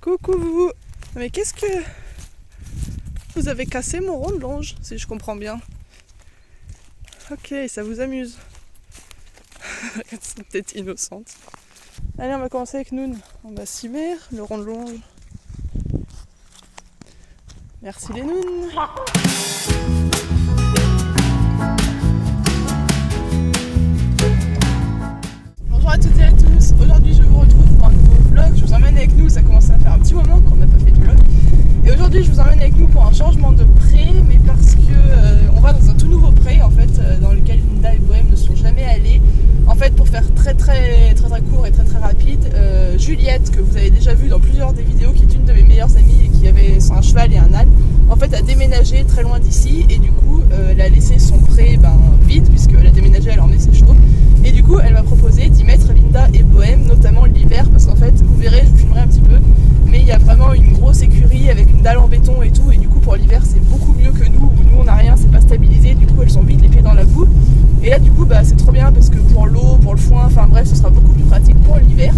Coucou vous. Mais qu'est-ce que... Vous avez cassé mon rond de longe, si je comprends bien. Ok, ça vous amuse. C'est une tête innocente. Allez, on va commencer avec Noun. On va cimer le rond de longe. Merci les Nouns. Bonjour à toutes et à tous. Aujourd'hui, je vous retrouve pour un nouveau vlog. Je vous emmène avec nous. Ça commence à faire un petit moment qu'on n'a pas fait de vlog. Et aujourd'hui, je vous emmène avec nous pour un changement de pré, mais parce que on va dans un tout nouveau pré en fait, dans lequel Linda et Bohème ne sont jamais allés. En fait, pour faire très court et très rapide, Juliette, que vous avez déjà vu dans plusieurs des vidéos, qui est une de mes meilleures amies et qui avait un cheval et un âne, en fait a déménagé très loin d'ici et du coup elle a laissé son pré vide puisqu'elle a déménagé, elle a emmené ses chevaux. Et du coup elle m'a proposé d'y mettre Linda et Bohème, notamment l'hiver, parce qu'en fait vous verrez, je vous filmerai un petit peu, mais il y a vraiment une grosse écurie avec une dalle en béton et tout, et du coup pour l'hiver c'est beaucoup mieux que nous, où nous on n'a rien, c'est pas stabilisé, du coup elles sont vite les pieds dans la boue. Et là du coup c'est trop bien parce que pour l'eau, pour le foin, enfin bref ce sera beaucoup plus pratique pour l'hiver.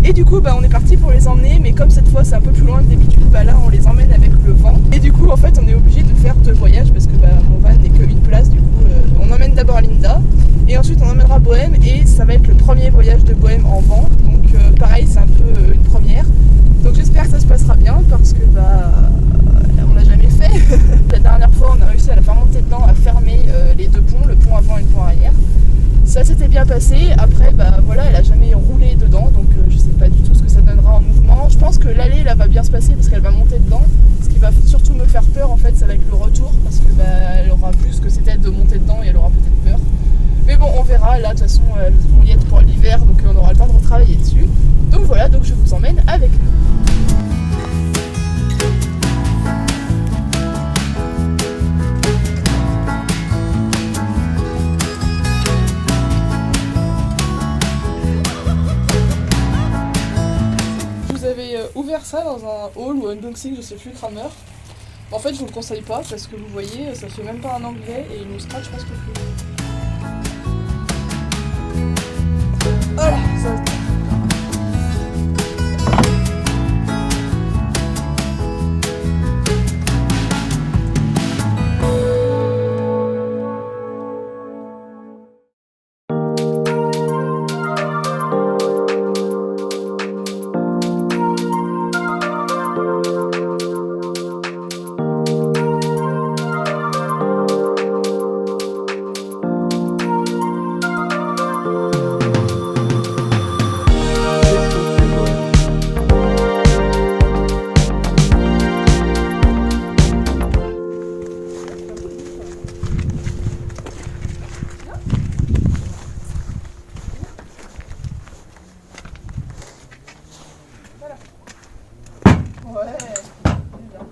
Et du coup on est parti pour les emmener, mais comme cette fois c'est un peu plus loin que d'habitude, là on les emmène avec le vent. Et du coup en fait on est obligé de faire 2 voyages parce que mon van n'est qu'une place, du coup on emmène d'abord Linda et ensuite on emmènera Bohème, et ça va être le premier voyage de Bohème en vent, donc pareil c'est un peu une première. Donc j'espère que ça se passera bien parce que on l'a jamais fait. La dernière fois on a réussi à la faire monter dedans, à fermer les 2 ponts, le pont avant et le pont arrière. Ça s'était bien passé. Après voilà, elle a jamais roulé dedans, donc je sais pas du tout ce que ça donnera en mouvement. Je pense que l'allée là va bien se passer parce qu'elle va monter dedans. Ce qui va surtout me faire peur en fait, ça va être le retour, parce que elle aura vu ce que c'était de monter dedans et elle aura peut-être peur. Mais bon, on verra. Là de toute façon elles vont y être pour l'hiver, donc on aura le temps de retravailler dessus. Donc voilà, donc je vous emmène avec nous. Ouvert ça dans un haul ou un unboxing, je sais plus, Kramer. En fait je vous le conseille pas parce que vous voyez ça fait même pas un anglais et il nous scratch presque plus. Voilà, ça va. Ouais, c'est bien.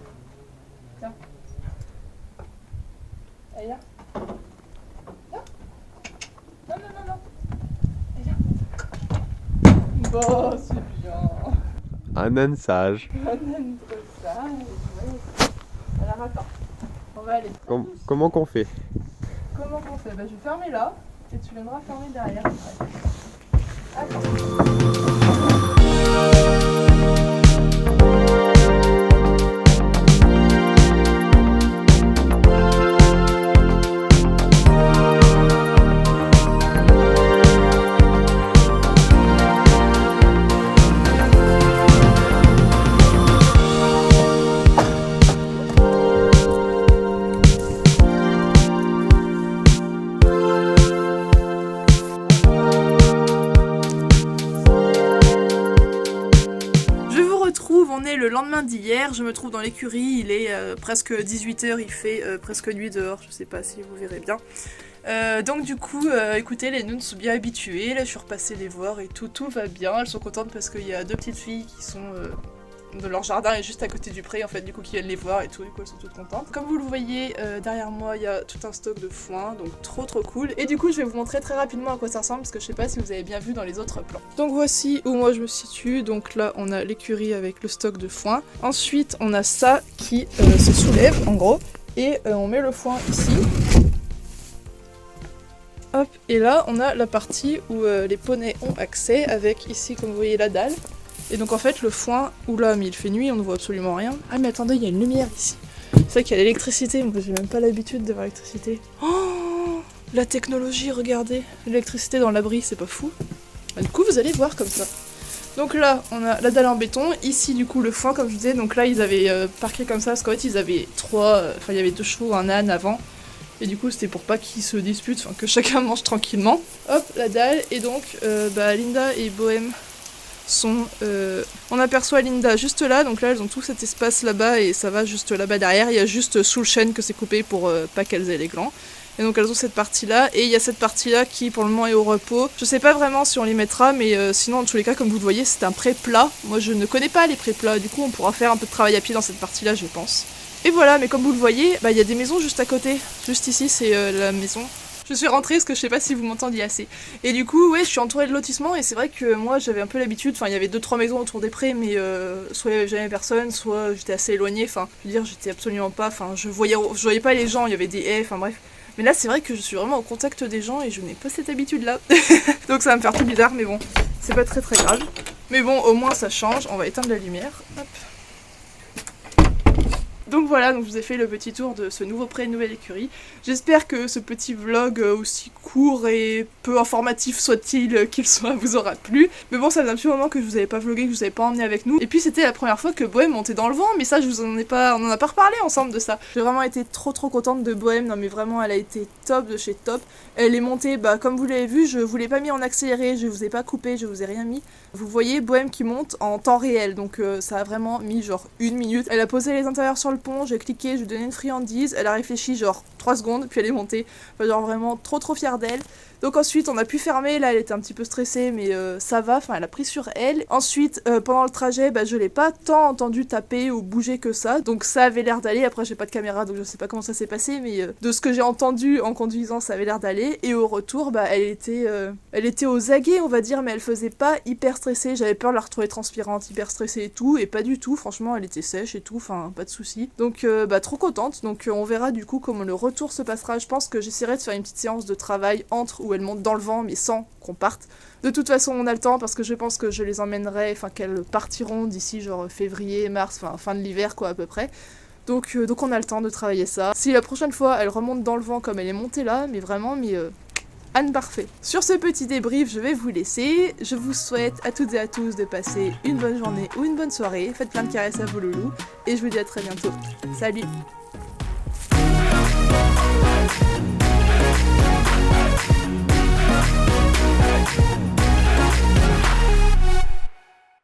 Tiens. Allez, là. Là. Non. Allez, là. Bon, c'est bien. Un âne sage. Un âne sage, ouais. Alors attends, on va aller. Comment qu'on fait? Comment qu'on fait? Je vais fermer là, et tu viendras fermer derrière après. Attends. On est le lendemain d'hier, je me trouve dans l'écurie, il est presque 18h, il fait presque nuit dehors, je sais pas si vous verrez bien. Donc du coup, écoutez, les Nouns sont bien habituées, là je suis repassée les voir et tout va bien, elles sont contentes parce qu'il y a 2 petites filles qui sont... de leur jardin est juste à côté du pré en fait, du coup qui viennent les voir et tout, du coup elles sont toutes contentes. Comme vous le voyez derrière moi il y a tout un stock de foin, donc trop cool. Et du coup je vais vous montrer très rapidement à quoi ça ressemble parce que je sais pas si vous avez bien vu dans les autres plans. Donc voici où moi je me situe, donc là on a l'écurie avec le stock de foin. Ensuite on a ça qui se soulève en gros et on met le foin ici. Hop, et là on a la partie où les poneys ont accès avec ici comme vous voyez la dalle. Et donc en fait le foin, oula mais il fait nuit, on ne voit absolument rien. Ah mais attendez, il y a une lumière ici. C'est vrai qu'il y a l'électricité, moi j'ai même pas l'habitude d'avoir l'électricité. Oh, la technologie, regardez. L'électricité dans l'abri, c'est pas fou. Du coup vous allez voir comme ça. Donc là on a la dalle en béton, ici du coup le foin comme je disais, donc là ils avaient parqué comme ça parce qu'en fait ils avaient il y avait 2 chevaux, un âne avant. Et du coup c'était pour pas qu'ils se disputent, enfin que chacun mange tranquillement. Hop, la dalle, et donc Linda et Bohème sont... On aperçoit Linda juste là, donc là elles ont tout cet espace là-bas et ça va juste là-bas derrière. Il y a juste sous le chêne que c'est coupé pour pas qu'elles aient les glands. Et donc elles ont cette partie-là, et il y a cette partie-là qui pour le moment est au repos. Je sais pas vraiment si on les mettra, mais sinon en tous les cas comme vous le voyez c'est un pré-plat. Moi je ne connais pas les pré-plats, du coup on pourra faire un peu de travail à pied dans cette partie-là je pense. Et voilà, mais comme vous le voyez, il y a des maisons juste à côté. Juste ici c'est la maison. Je suis rentrée parce que je sais pas si vous m'entendiez assez. Et du coup, ouais, je suis entourée de lotissements et c'est vrai que moi j'avais un peu l'habitude, enfin il y avait 2-3 maisons autour des prés, mais soit il y avait jamais personne, soit j'étais assez éloignée, enfin je veux dire j'étais absolument pas, enfin je voyais pas les gens, il y avait des haies, enfin bref. Mais là c'est vrai que je suis vraiment au contact des gens et je n'ai pas cette habitude là. Donc ça va me faire tout bizarre, mais bon, c'est pas très grave. Mais bon, au moins ça change, on va éteindre la lumière. Hop. Donc voilà, donc je vous ai fait le petit tour de ce nouveau pré, nouvelle écurie. J'espère que ce petit vlog, aussi court et peu informatif soit-il qu'il soit, vous aura plu. Mais bon, ça faisait un petit moment que je vous avais pas vlogué, que je vous avais pas emmené avec nous. Et puis c'était la première fois que Bohème montait dans le vent, mais ça on en a pas reparlé ensemble de ça. J'ai vraiment été trop contente de Bohème, non mais vraiment elle a été top de chez top. Elle est montée, comme vous l'avez vu, je vous l'ai pas mis en accéléré, je vous ai pas coupé, je vous ai rien mis. Vous voyez Bohème qui monte en temps réel, donc ça a vraiment mis genre 1 minute. Elle a posé les intérieurs sur le pont, j'ai cliqué, je lui ai donné une friandise, elle a réfléchi genre 3 secondes, puis elle est montée. Enfin, genre vraiment trop fière d'elle. Donc ensuite on a pu fermer, là elle était un petit peu stressée mais ça va, enfin elle a pris sur elle. Ensuite pendant le trajet je l'ai pas tant entendu taper ou bouger que ça, donc ça avait l'air d'aller. Après j'ai pas de caméra donc je sais pas comment ça s'est passé, mais de ce que j'ai entendu en conduisant ça avait l'air d'aller. Et au retour elle était aux aguets on va dire, mais elle faisait pas hyper stressée, j'avais peur de la retrouver transpirante, hyper stressée et tout, et pas du tout, franchement elle était sèche et tout, enfin pas de soucis. Donc trop contente, donc on verra du coup comment le retour se passera. Je pense que j'essaierai de faire une petite séance de travail entre où elle monte dans le vent mais sans qu'on parte. De toute façon on a le temps parce que je pense que je les emmènerai, enfin qu'elles partiront d'ici genre février, mars, enfin fin de l'hiver quoi à peu près. Donc on a le temps de travailler ça. Si la prochaine fois elle remonte dans le vent comme elle est montée là, mais vraiment Anne parfait. Sur ce petit débrief, je vais vous laisser. Je vous souhaite à toutes et à tous de passer une bonne journée ou une bonne soirée. Faites plein de caresses à vos loulous et je vous dis à très bientôt. Salut!